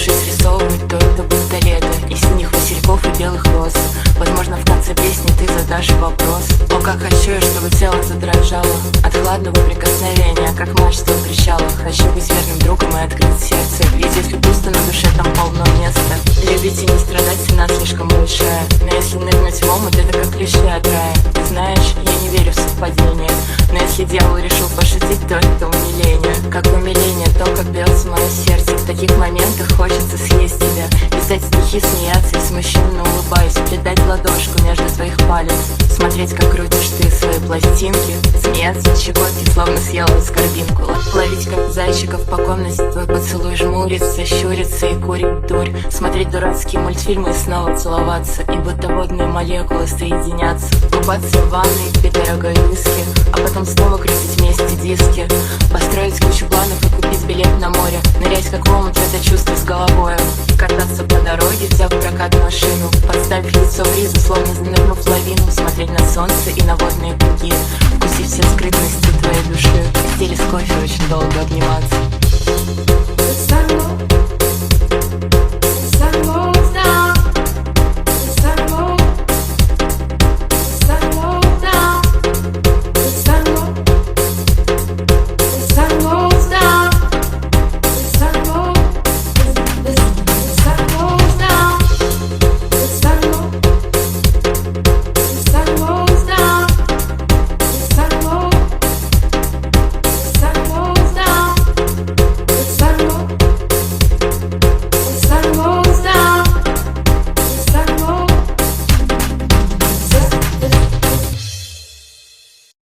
души срисовывать то это будто лето, и синих васильков и белых роз. Возможно, в конце песни ты задашь вопрос: о, как хочу я, чтобы тело задрожало от хладного прикосновения, как мачта у причала. Хочу быть верным другом и открыть сердце, ведь если пусто на душе, там полно места. Любить и не страдать, цена слишком большая, но если нырнуть в омут, это как клише от рая. Ты знаешь, я не верю в совпадение, но если дьявол решил пошутить, то это умиление. Как умиление то, как бьется мое сердце. В таких моментах хочется съесть тебя, писать стихи, смеяться и смущенно улыбаясь, придать ладошку между твоих палец, смотреть, как крутишь ты свои пластинки, смеяться от щекотки, словно съела скорбинку, ловить, как зайчиков по комнате твой поцелуй, жмуриться, щуриться и курить дурь, смотреть дурацкие мультфильмы и снова целоваться, и будто водные молекулы соединятся, купаться в ванной, пить дорогой виски, а потом снова крутить вместе диски, построить кучу планов и купить билет на море, нырять как в омут в это чувство с головой, кататься по дороге, взяв в прокат машину, подставив лицо в ризу, словно занырнув в лавину, смотреть на солнце и на водные круги, вкусить все скрытности твоей души, в стиле с кофе очень долго обниматься.